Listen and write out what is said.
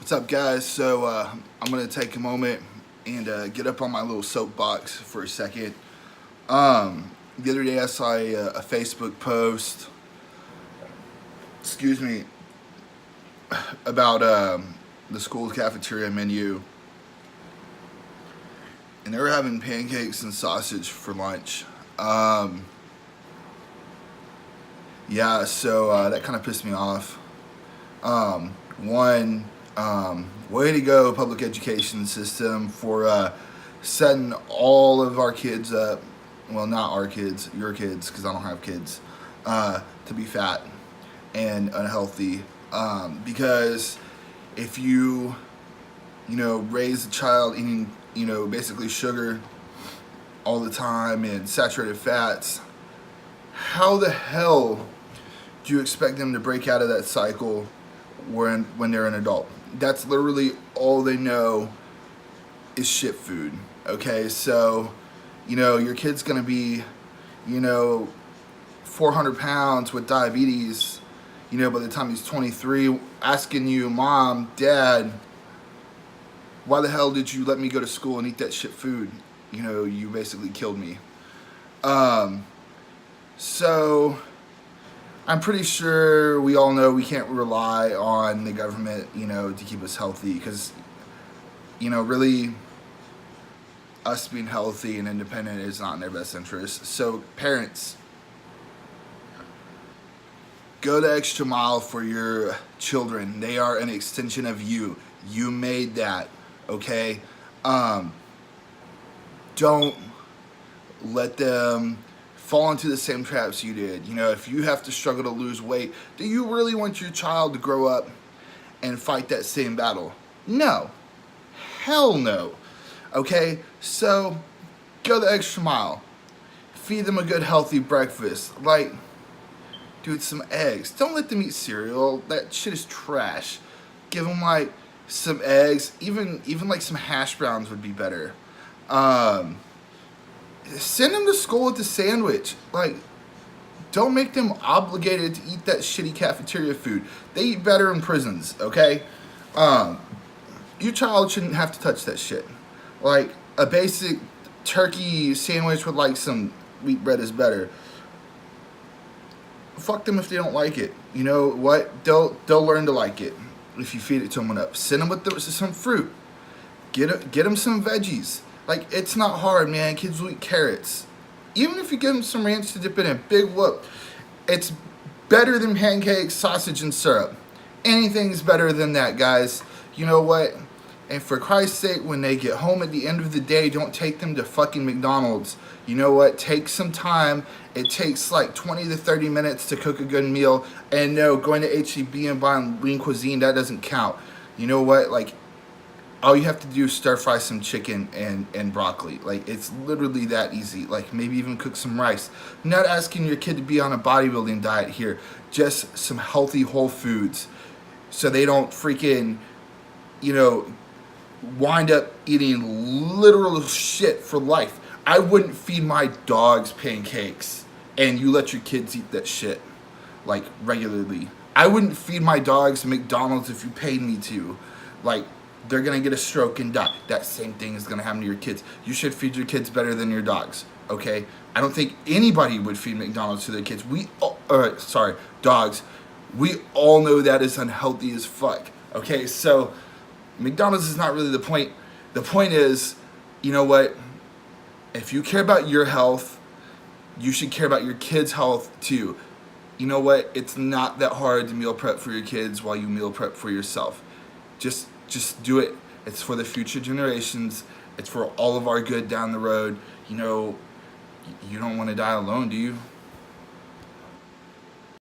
What's up, guys? So I'm gonna take a moment and get up on my little soapbox for a second. The other day I saw a Facebook post, excuse me, about the school cafeteria menu, and they were having pancakes and sausage for lunch. Yeah, so that kind of pissed me off. Way to go, public education system, for setting all of our kids up, well, not our kids, your kids, because I don't have kids, to be fat and unhealthy. Because if you raise a child eating, basically sugar all the time and saturated fats, how the hell do you expect them to break out of that cycle when they're an adult? That's literally all they know is shit food. Okay, so your kid's gonna be 400 pounds with diabetes by the time he's 23, asking you, Mom, Dad, why the hell did you let me go to school and eat that shit food? You basically killed me. So I'm pretty sure we all know we can't rely on the government, to keep us healthy, because, really, us being healthy and independent is not in their best interest. So parents, go the extra mile for your children. They are an extension of you. You made that, okay? Don't let them fall into the same traps you did. If you have to struggle to lose weight, do you really want your child to grow up and fight that same battle? No. Hell no. Okay? So, go the extra mile. Feed them a good healthy breakfast. Like, dude, some eggs. Don't let them eat cereal. That shit is trash. Give them like some eggs. Even like some hash browns would be better. Send them to school with a sandwich. Like, don't make them obligated to eat that shitty cafeteria food. They eat better in prisons, okay? Your child shouldn't have to touch that shit. Like, a basic turkey sandwich with like some wheat bread is better. Fuck them if they don't like it. You know what? They'll learn to like it if you feed it to them enough. Send them with some fruit. Get them some veggies. Like, it's not hard, man. Kids will eat carrots. Even if you give them some ranch to dip in a big whoop, it's better than pancakes, sausage, and syrup. Anything's better than that, guys. You know what? And for Christ's sake, when they get home at the end of the day, don't take them to fucking McDonald's. You know what? Take some time. It takes like 20 to 30 minutes to cook a good meal. And no, going to H-E-B and buying Lean Cuisine, that doesn't count. You know what? Like, all you have to do is stir fry some chicken and broccoli. Like, it's literally that easy. Like, maybe even cook some rice. I'm not asking your kid to be on a bodybuilding diet here. Just some healthy whole foods, so they don't freaking, wind up eating literal shit for life. I wouldn't feed my dogs pancakes and you let your kids eat that shit, like, regularly. I wouldn't feed my dogs McDonald's if you paid me to. Like, they're going to get a stroke and die. That same thing is going to happen to your kids. You should feed your kids better than your dogs, okay? I don't think anybody would feed McDonald's to their kids. Dogs. We all know that is unhealthy as fuck, okay? So, McDonald's is not really the point. The point is, you know what? If you care about your health, you should care about your kids' health too. You know what? It's not that hard to meal prep for your kids while you meal prep for yourself. Just do it. It's for the future generations. It's for all of our good down the road. You don't want to die alone, do you?